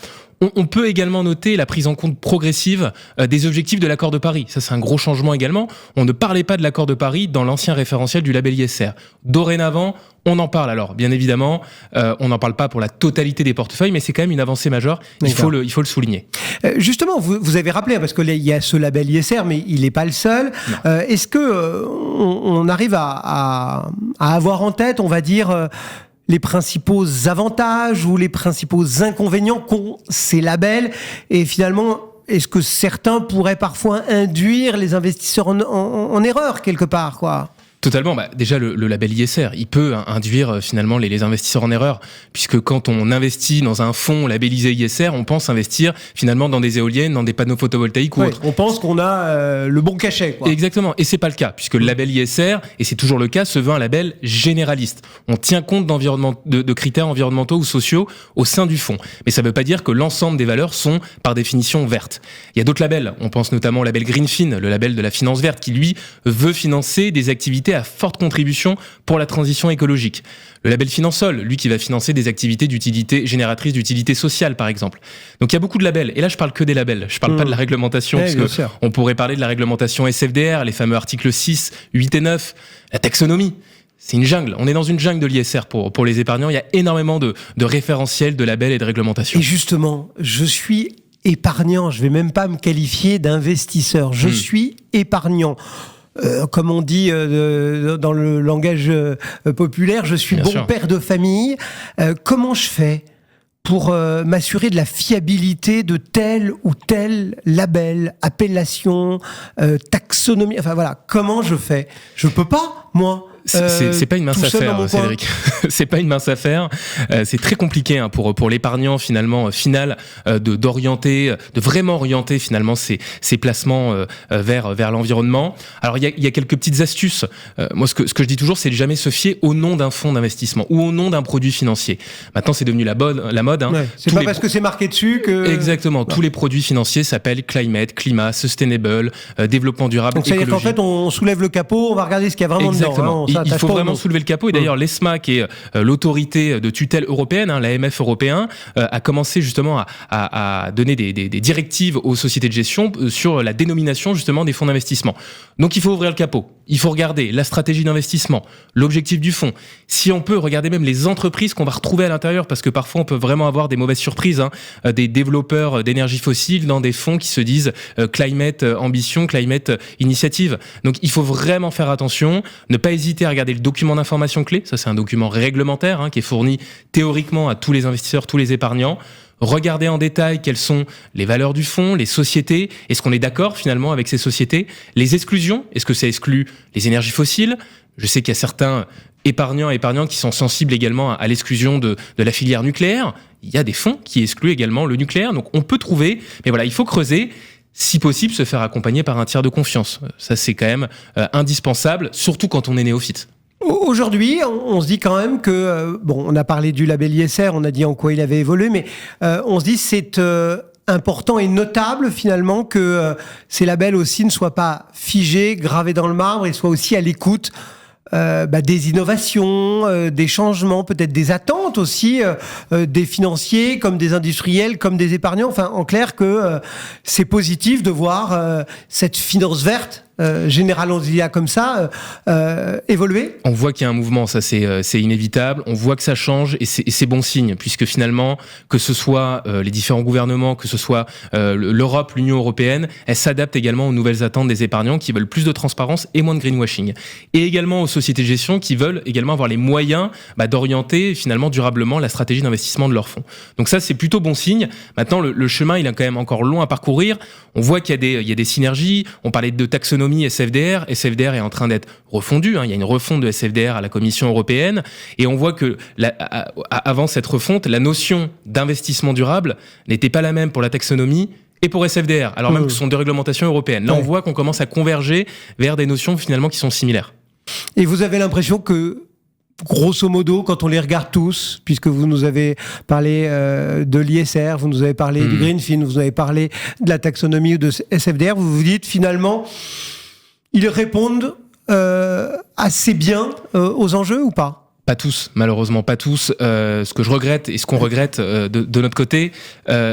On peut également noter la prise en compte progressive des objectifs de l'accord de Paris. Ça, c'est un gros changement également. On ne parlait pas de l'accord de Paris dans l'ancien référentiel du label ISR. Dorénavant, on en parle. Alors, bien évidemment, on n'en parle pas pour la totalité des portefeuilles, mais c'est quand même une avancée majeure. Il faut le souligner. Justement, vous avez rappelé, parce qu'il y a ce label ISR, mais il n'est pas le seul. Est-ce que on arrive à avoir en tête, on va dire, les principaux avantages ou les principaux inconvénients qu'ont ces labels, et finalement, est-ce que certains pourraient parfois induire les investisseurs en erreur quelque part, quoi ? Totalement. Déjà, le label ISR, il peut induire finalement les investisseurs en erreur, puisque quand on investit dans un fonds labellisé ISR, on pense investir finalement dans des éoliennes, dans des panneaux photovoltaïques ou autres. On pense qu'on a le bon cachet, quoi. Exactement. Et c'est pas le cas, puisque le label ISR, et c'est toujours le cas, se veut un label généraliste. On tient compte de critères environnementaux ou sociaux au sein du fonds. Mais ça veut pas dire que l'ensemble des valeurs sont par définition vertes. Il y a d'autres labels. On pense notamment au label Greenfin, le label de la finance verte, qui lui veut financer des activités à forte contribution pour la transition écologique. Le label Finansol, lui qui va financer des activités génératrices d'utilité sociale, par exemple. Donc il y a beaucoup de labels. Et là, je parle que des labels. Je parle pas de la réglementation, parce que on pourrait parler de la réglementation SFDR, les fameux articles 6, 8 et 9, la taxonomie. C'est une jungle. On est dans une jungle de l'ISR pour les épargnants. Il y a énormément de référentiels, de labels et de réglementations. Et justement, je suis épargnant. Je vais même pas me qualifier d'investisseur. Je suis épargnant. Comme on dit dans le langage populaire, je suis Bien sûr. père de famille. Comment je fais pour m'assurer de la fiabilité de tel ou tel label, appellation, taxonomie ? Enfin voilà, comment je fais ? Je peux pas, moi. C'est pas une mince affaire, Cédric. C'est pas une mince affaire. C'est très compliqué pour l'épargnant finalement final d'orienter, de vraiment orienter finalement ses placements vers l'environnement. Alors il y a quelques petites astuces. Moi ce que je dis toujours, c'est de jamais se fier au nom d'un fonds d'investissement ou au nom d'un produit financier. Maintenant c'est devenu la mode. Hein. Ouais, c'est pas parce que c'est marqué dessus que... Exactement. Tous les produits financiers s'appellent climate, climat, sustainable, développement durable, donc ça veut dire qu'en écologie. fait on soulève le capot, on va regarder ce qu'il y a vraiment Exactement. dedans. Hein, il faut vraiment soulever le capot. Et d'ailleurs, l'ESMA, qui est l'autorité de tutelle européenne, l'AMF européen, a commencé justement à donner des directives aux sociétés de gestion sur la dénomination justement des fonds d'investissement. Donc il faut ouvrir le capot. Il faut regarder la stratégie d'investissement, l'objectif du fonds. Si on peut regarder même les entreprises qu'on va retrouver à l'intérieur, parce que parfois on peut vraiment avoir des mauvaises surprises, des développeurs d'énergie fossile dans des fonds qui se disent climate ambition, climate initiative. Donc il faut vraiment faire attention, ne pas hésiter à regarder le document d'information clé. Ça c'est un document réglementaire qui est fourni théoriquement à tous les investisseurs, tous les épargnants. Regardez en détail quelles sont les valeurs du fonds, les sociétés. Est-ce qu'on est d'accord finalement avec ces sociétés? Les exclusions, est-ce que ça exclut les énergies fossiles? Je sais qu'il y a certains épargnants qui sont sensibles également à l'exclusion de la filière nucléaire. Il y a des fonds qui excluent également le nucléaire. Donc on peut trouver, mais voilà, il faut creuser. Si possible, se faire accompagner par un tiers de confiance. Ça, c'est quand même indispensable, surtout quand on est néophyte. Aujourd'hui, on se dit quand même que, on a parlé du label ISR, on a dit en quoi il avait évolué, mais on se dit c'est important et notable finalement que ces labels aussi ne soient pas figés, gravés dans le marbre, et soient aussi à l'écoute des innovations, des changements, peut-être des attentes aussi des financiers, comme des industriels, comme des épargnants. Enfin, en clair, que c'est positif de voir cette finance verte généralisée comme ça évoluer. On voit qu'il y a un mouvement, ça c'est inévitable. On voit que ça change et c'est bon signe, puisque finalement, que ce soit les différents gouvernements, que ce soit l'Europe, l'Union européenne, elle s'adapte également aux nouvelles attentes des épargnants qui veulent plus de transparence et moins de greenwashing. Et également aux sociétés de gestion qui veulent également avoir les moyens d'orienter finalement durablement la stratégie d'investissement de leurs fonds. Donc ça, c'est plutôt bon signe. Maintenant, le chemin, il est quand même encore long à parcourir. On voit qu'il y a des synergies. On parlait de taxonomie SFDR. SFDR est en train d'être refondu. Il y a une refonte de SFDR à la Commission européenne. Et on voit que avant cette refonte, la notion d'investissement durable n'était pas la même pour la taxonomie et pour SFDR, alors même que ce sont deux réglementations européennes. Là, on voit qu'on commence à converger vers des notions finalement qui sont similaires. Et vous avez l'impression que, grosso modo, quand on les regarde tous, puisque vous nous avez parlé de l'ISR, vous nous avez parlé du Greenfin, vous avez parlé de la taxonomie ou de SFDR, vous vous dites finalement, ils répondent assez bien aux enjeux ou pas ? Pas tous, malheureusement pas tous. Ce que je regrette et ce qu'on regrette de notre côté,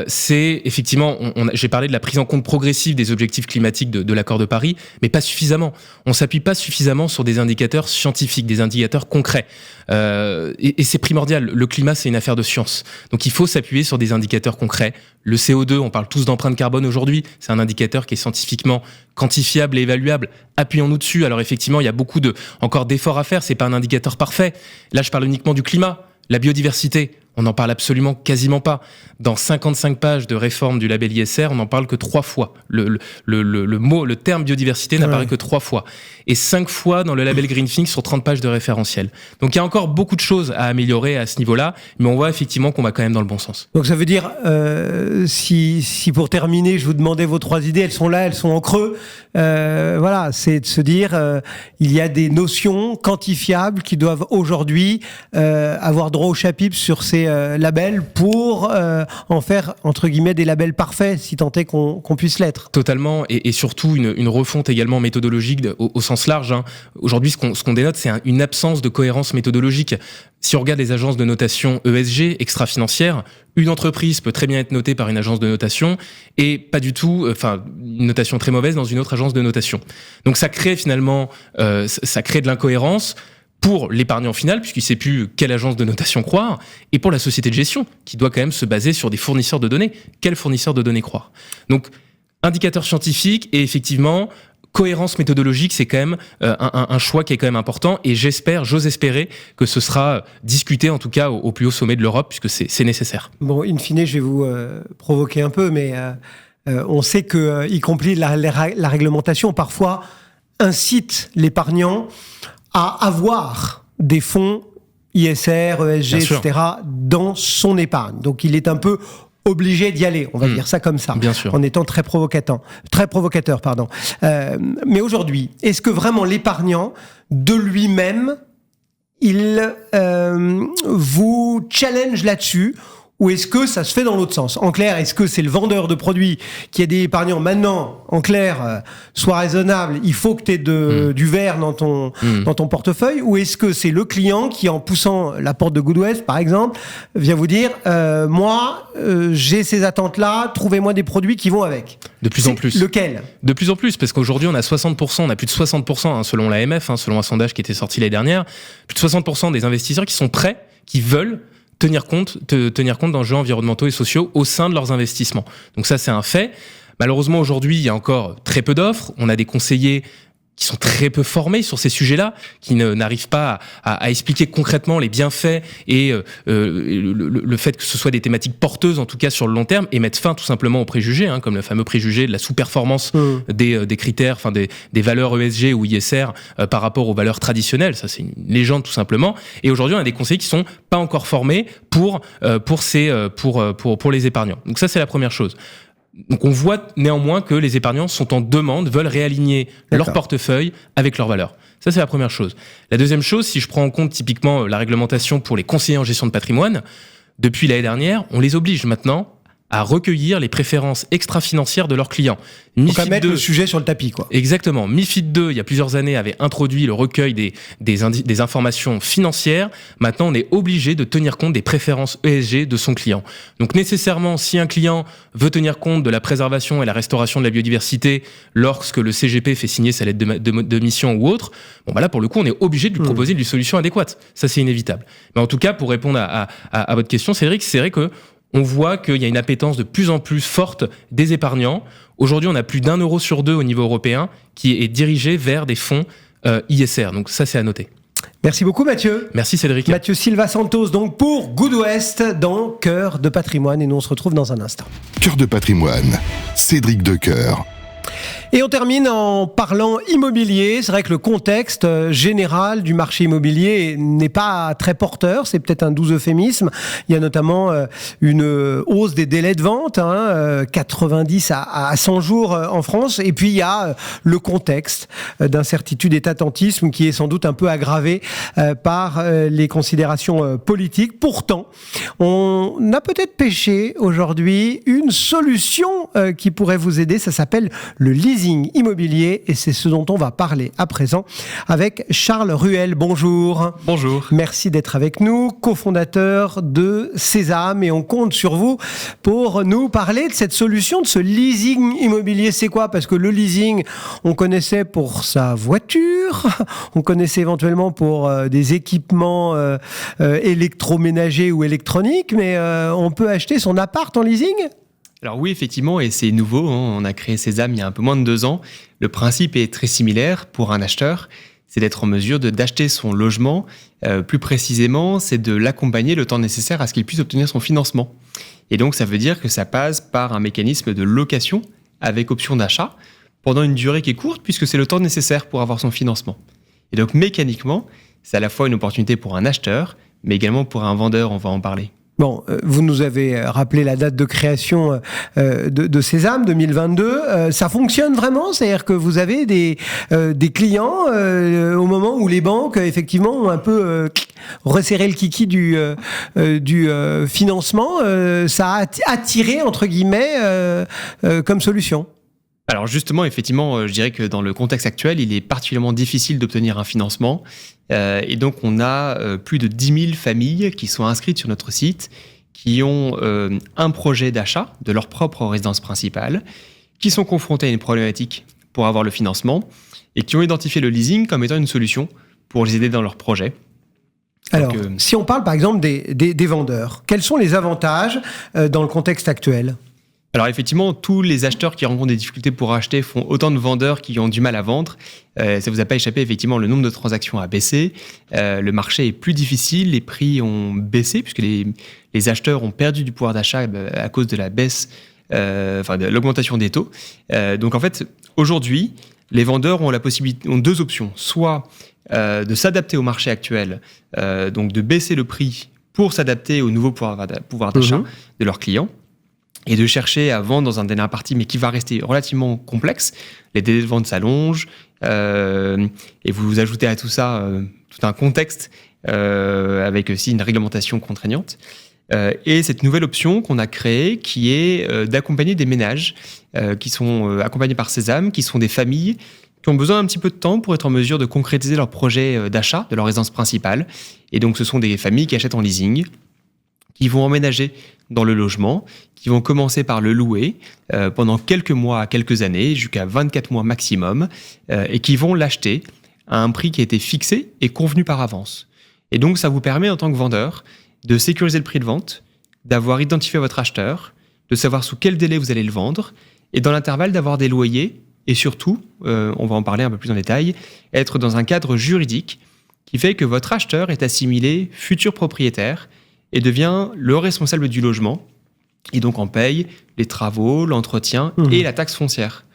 c'est effectivement, j'ai parlé de la prise en compte progressive des objectifs climatiques de l'accord de Paris, mais pas suffisamment. On s'appuie pas suffisamment sur des indicateurs scientifiques, des indicateurs concrets. Et c'est primordial. Le climat, c'est une affaire de science. Donc il faut s'appuyer sur des indicateurs concrets. Le CO2, on parle tous d'empreinte carbone aujourd'hui. C'est un indicateur qui est scientifiquement quantifiable et évaluable. Appuyons-nous dessus. Alors effectivement, il y a encore d'efforts à faire. C'est pas un indicateur parfait. Là, je parle uniquement du climat, la biodiversité. On n'en parle absolument quasiment pas. Dans 55 pages de réforme du label ISR, on n'en parle que 3 fois. Le terme biodiversité n'apparaît que 3 fois. Et 5 fois dans le label Greenfin sur 30 pages de référentiel. Donc il y a encore beaucoup de choses à améliorer à ce niveau-là, mais on voit effectivement qu'on va quand même dans le bon sens. Donc ça veut dire, si pour terminer, je vous demandais vos 3 idées, elles sont là, elles sont en creux. Voilà, c'est de se dire, il y a des notions quantifiables qui doivent aujourd'hui avoir droit au chapitre sur ces labels pour en faire, entre guillemets, des labels parfaits, si tant est qu'on puisse l'être. Totalement, et surtout une refonte également méthodologique au sens large. Aujourd'hui, ce qu'on dénote, c'est une absence de cohérence méthodologique. Si on regarde les agences de notation ESG, extra-financières, une entreprise peut très bien être notée par une agence de notation et pas du tout, une notation très mauvaise dans une autre agence de notation. Donc ça crée finalement, ça crée de l'incohérence pour l'épargnant final, puisqu'il ne sait plus quelle agence de notation croire, et pour la société de gestion, qui doit quand même se baser sur des fournisseurs de données. Quel fournisseur de données croire ? Donc, indicateur scientifique et effectivement, cohérence méthodologique, c'est quand même un choix qui est quand même important, et j'ose espérer que ce sera discuté, en tout cas, au plus haut sommet de l'Europe, puisque c'est nécessaire. Bon, in fine, je vais vous provoquer un peu, mais on sait que, y compris la réglementation, parfois, incite l'épargnant à avoir des fonds ISR, ESG, Bien sûr. etc. dans son épargne. Donc il est un peu obligé d'y aller, on va dire ça comme ça, Bien sûr. en étant très provocateur. Mais aujourd'hui, est-ce que vraiment l'épargnant, de lui-même, il vous challenge là-dessus, ou est-ce que ça se fait dans l'autre sens? En clair, est-ce que c'est le vendeur de produits qui a des épargnants maintenant, en clair, sois raisonnable, il faut que tu aies du vert dans ton portefeuille, ou est-ce que c'est le client qui, en poussant la porte de Goodwest, par exemple, vient vous dire moi, j'ai ces attentes-là, trouvez-moi des produits qui vont avec? De plus en plus. Lequel? De plus en plus, parce qu'aujourd'hui, on a 60%, on a plus de 60%, selon l'AMF, selon un sondage qui était sorti l'année dernière, plus de 60% des investisseurs qui sont prêts, qui veulent tenir compte d'enjeux environnementaux et sociaux au sein de leurs investissements. Donc ça, c'est un fait. Malheureusement, aujourd'hui, il y a encore très peu d'offres. On a des conseillers qui sont très peu formés sur ces sujets-là, qui n'arrivent pas à expliquer concrètement les bienfaits et le fait que ce soit des thématiques porteuses, en tout cas sur le long terme, et mettre fin tout simplement aux préjugés, comme le fameux préjugé de la sous-performance des critères, des valeurs ESG ou ISR par rapport aux valeurs traditionnelles. Ça, c'est une légende tout simplement. Et aujourd'hui, on a des conseillers qui sont pas encore formés pour les épargnants. Donc ça, c'est la première chose. Donc on voit néanmoins que les épargnants sont en demande, veulent réaligner leur portefeuille avec leurs valeurs. Ça, c'est la première chose. La deuxième chose, si je prends en compte typiquement la réglementation pour les conseillers en gestion de patrimoine, depuis l'année dernière, on les oblige maintenant à recueillir les préférences extra-financières de leurs clients. Donc à mettre le sujet sur le tapis, quoi. Exactement. MiFID 2, il y a plusieurs années, avait introduit le recueil des informations financières. Maintenant, on est obligé de tenir compte des préférences ESG de son client. Donc nécessairement, si un client veut tenir compte de la préservation et la restauration de la biodiversité lorsque le CGP fait signer sa lettre de mission ou autre, là, pour le coup, on est obligé de lui proposer une solution adéquate. Ça, c'est inévitable. Mais en tout cas, pour répondre à votre question, Cédric, c'est vrai que on voit qu'il y a une appétence de plus en plus forte des épargnants. Aujourd'hui, on a plus d'1 euro sur 2 au niveau européen qui est dirigé vers des fonds ISR. Donc ça, c'est à noter. Merci beaucoup, Mathieu. Merci, Cédric. Mathieu Silva Santos, donc pour Goodwest dans Cœur de patrimoine. Et nous, on se retrouve dans un instant. Cœur de patrimoine, Cédric Decoeur. Et on termine en parlant immobilier. C'est vrai que le contexte général du marché immobilier n'est pas très porteur. C'est peut-être un doux euphémisme. Il y a notamment une hausse des délais de vente, 90 à 100 jours en France. Et puis il y a le contexte d'incertitude et d'attentisme qui est sans doute un peu aggravé par les considérations politiques. Pourtant, on a peut-être pêché aujourd'hui une solution qui pourrait vous aider. Ça s'appelle le leasing immobilier et c'est ce dont on va parler à présent avec Charles Ruel. Bonjour. Bonjour. Merci d'être avec nous, cofondateur de Sésame, et on compte sur vous pour nous parler de cette solution, de ce leasing immobilier. C'est quoi? Parce que le leasing, on connaissait pour sa voiture, on connaissait éventuellement pour des équipements électroménagers ou électroniques, mais on peut acheter son appart en leasing? Alors oui, effectivement, et c'est nouveau, on a créé Sésame il y a un peu moins de 2 ans. Le principe est très similaire pour un acheteur, c'est d'être en mesure d'acheter son logement. Plus précisément, c'est de l'accompagner le temps nécessaire à ce qu'il puisse obtenir son financement. Et donc, ça veut dire que ça passe par un mécanisme de location avec option d'achat pendant une durée qui est courte puisque c'est le temps nécessaire pour avoir son financement. Et donc, mécaniquement, c'est à la fois une opportunité pour un acheteur, mais également pour un vendeur, on va en parler. Bon, vous nous avez rappelé la date de création de Sésame, 2022. Ça fonctionne vraiment? C'est-à-dire que vous avez des clients au moment où les banques, effectivement, ont un peu resserré le kiki du financement. Ça a attiré, entre guillemets, comme solution. Alors justement, effectivement, je dirais que dans le contexte actuel, il est particulièrement difficile d'obtenir un financement. Et donc, on a plus de 10 000 familles qui sont inscrites sur notre site, qui ont un projet d'achat de leur propre résidence principale, qui sont confrontées à une problématique pour avoir le financement et qui ont identifié le leasing comme étant une solution pour les aider dans leur projet. Alors, donc, si on parle par exemple des vendeurs, quels sont les avantages dans le contexte actuel ? Alors effectivement, tous les acheteurs qui rencontrent des difficultés pour acheter font autant de vendeurs qui ont du mal à vendre. Ça vous a pas échappé, effectivement, le nombre de transactions a baissé. Le marché est plus difficile, les prix ont baissé puisque les acheteurs ont perdu du pouvoir d'achat à cause de la baisse, de l'augmentation des taux. Donc en fait, aujourd'hui, les vendeurs ont deux options. Soit de s'adapter au marché actuel, donc de baisser le prix pour s'adapter au nouveau pouvoir d'achat de leurs clients, et de chercher à vendre dans un délai imparti, mais qui va rester relativement complexe. Les délais de vente s'allongent, et vous ajoutez à tout ça tout un contexte avec aussi une réglementation contraignante. Et cette nouvelle option qu'on a créée, qui est d'accompagner des ménages qui sont accompagnés par Sésame, qui sont des familles qui ont besoin un petit peu de temps pour être en mesure de concrétiser leur projet d'achat de leur résidence principale. Et donc, ce sont des familles qui achètent en leasing, qui vont emménager dans le logement, qui vont commencer par le louer pendant quelques mois à quelques années, jusqu'à 24 mois maximum, et qui vont l'acheter à un prix qui a été fixé et convenu par avance. Et donc, ça vous permet, en tant que vendeur, de sécuriser le prix de vente, d'avoir identifié votre acheteur, de savoir sous quel délai vous allez le vendre, et dans l'intervalle, d'avoir des loyers, et surtout, on va en parler un peu plus en détail, être dans un cadre juridique qui fait que votre acheteur est assimilé futur propriétaire et devient le responsable du logement, et donc en paye les travaux, l'entretien et la taxe foncière.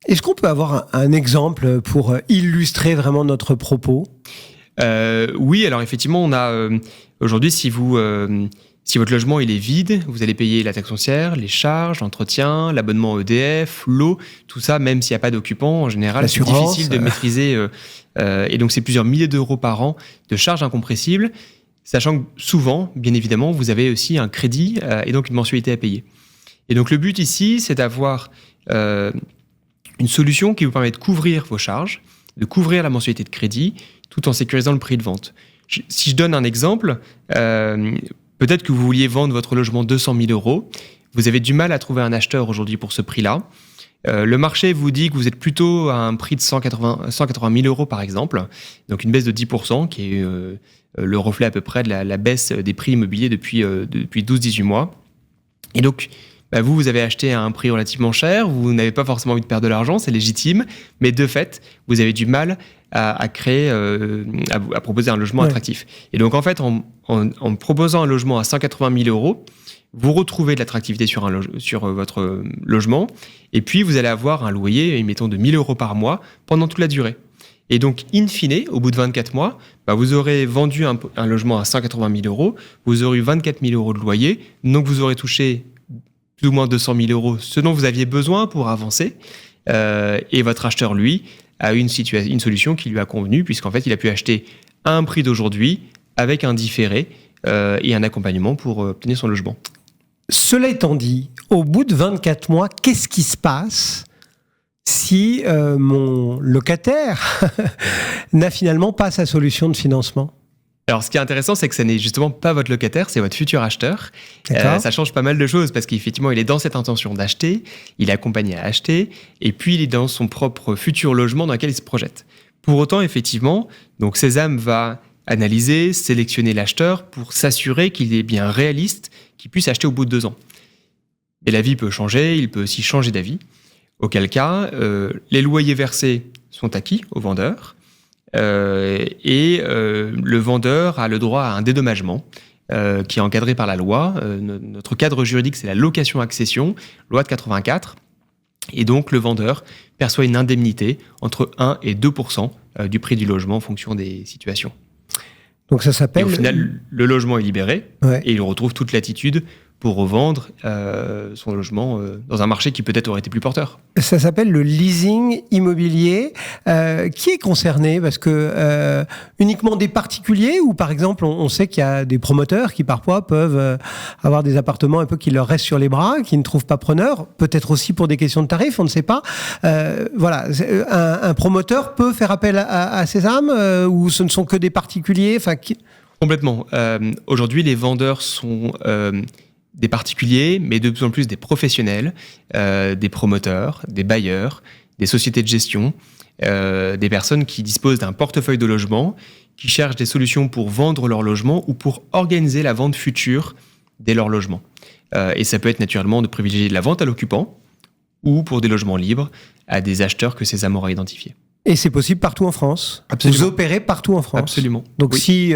Est-ce qu'on peut avoir un exemple pour illustrer vraiment notre propos ? Oui, alors effectivement, on a aujourd'hui, si votre logement il est vide, vous allez payer la taxe foncière, les charges, l'entretien, l'abonnement EDF, l'eau, tout ça, même s'il n'y a pas d'occupant, en général, c'est difficile de maîtriser. Et donc, c'est plusieurs milliers d'euros par an de charges incompressibles, sachant que souvent, bien évidemment, vous avez aussi un crédit et donc une mensualité à payer. Et donc, le but ici, c'est d'avoir une solution qui vous permet de couvrir vos charges, de couvrir la mensualité de crédit, tout en sécurisant le prix de vente. Si je donne un exemple, peut-être que vous vouliez vendre votre logement 200 000 euros, vous avez du mal à trouver un acheteur aujourd'hui pour ce prix-là. Le marché vous dit que vous êtes plutôt à un prix de 180 000 euros par exemple, donc une baisse de 10%, qui est le reflet à peu près de la baisse des prix immobiliers depuis 12-18 mois. Et donc, vous avez acheté à un prix relativement cher, vous n'avez pas forcément envie de perdre de l'argent, c'est légitime, mais de fait, vous avez du mal à créer, à proposer un logement attractif. Et donc, en fait, en proposant un logement à 180 000 euros, vous retrouvez de l'attractivité sur votre logement, et puis vous allez avoir un loyer, mettons, de 1 000 euros par mois pendant toute la durée. Et donc, in fine, au bout de 24 mois, vous aurez vendu un logement à 180 000 euros, vous aurez eu 24 000 euros de loyer, donc vous aurez touché plus ou moins 200 000 euros, ce dont vous aviez besoin pour avancer, et votre acheteur, lui, a eu une solution qui lui a convenu, puisqu'en fait, il a pu acheter à un prix d'aujourd'hui, avec un différé et un accompagnement pour obtenir son logement. Cela étant dit, au bout de 24 mois, qu'est-ce qui se passe si mon locataire n'a finalement pas sa solution de financement ? Alors, ce qui est intéressant, c'est que ce n'est justement pas votre locataire, c'est votre futur acheteur. Ça change pas mal de choses parce qu'effectivement, il est dans cette intention d'acheter, il est accompagné à acheter, et puis il est dans son propre futur logement dans lequel il se projette. Pour autant, effectivement, donc Sésame va analyser, sélectionner l'acheteur pour s'assurer qu'il est bien réaliste, qu'il puisse acheter au bout de 2 ans. Mais la vie peut changer, il peut aussi changer d'avis. Auquel cas, les loyers versés sont acquis au vendeur. Et le vendeur a le droit à un dédommagement qui est encadré par la loi. Notre cadre juridique, c'est la location-accession, loi de 84. Et donc, le vendeur perçoit une indemnité entre 1 et 2% du prix du logement en fonction des situations. Donc ça s'appelle... Et au final, le logement est libéré et il retrouve toute latitude pour revendre son logement dans un marché qui peut-être aurait été plus porteur. Ça s'appelle le leasing immobilier. Qui est concerné ? Parce que uniquement des particuliers ou par exemple on sait qu'il y a des promoteurs qui parfois peuvent avoir des appartements un peu qui leur restent sur les bras, qui ne trouvent pas preneur, peut-être aussi pour des questions de tarifs, on ne sait pas. Voilà, un promoteur peut faire appel à Sésame ou ce ne sont que des particuliers Complètement. Aujourd'hui, les vendeurs sont... des particuliers, mais de plus en plus des professionnels, des promoteurs, des bailleurs, des sociétés de gestion, des personnes qui disposent d'un portefeuille de logement, qui cherchent des solutions pour vendre leur logement ou pour organiser la vente future de leur logement. Et ça peut être naturellement de privilégier la vente à l'occupant ou pour des logements libres à des acheteurs que Sésame aura identifiés. Et c'est possible partout en France. Absolument. Vous opérez partout en France. Absolument. Donc si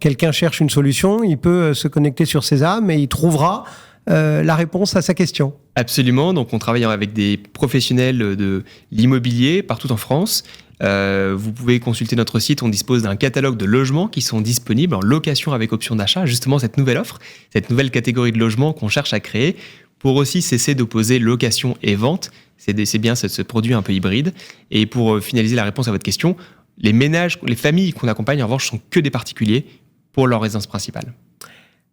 quelqu'un cherche une solution, il peut se connecter sur Sésame et il trouvera la réponse à sa question. Absolument. Donc, on travaille avec des professionnels de l'immobilier partout en France. Vous pouvez consulter notre site. On dispose d'un catalogue de logements qui sont disponibles en location avec option d'achat. Justement, cette nouvelle offre, cette nouvelle catégorie de logements qu'on cherche à créer pour aussi cesser d'opposer location et vente. C'est bien ce produit un peu hybride. Et pour finaliser la réponse à votre question, les ménages, les familles qu'on accompagne, en revanche, sont que des particuliers pour leur résidence principale.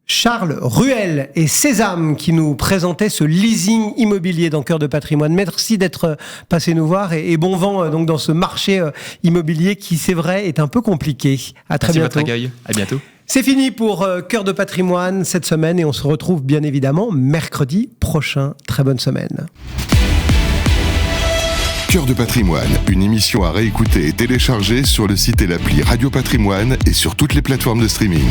Charles Ruel et Sésame qui nous présentaient ce leasing immobilier dans Cœur de Patrimoine. Merci d'être passé nous voir et bon vent donc dans ce marché immobilier qui, c'est vrai, est un peu compliqué. À très bientôt. Merci de votre accueil. À bientôt. C'est fini pour Cœur de Patrimoine cette semaine et on se retrouve bien évidemment mercredi prochain. Très bonne semaine. Cœur de Patrimoine, une émission à réécouter et télécharger sur le site et l'appli Radio Patrimoine et sur toutes les plateformes de streaming.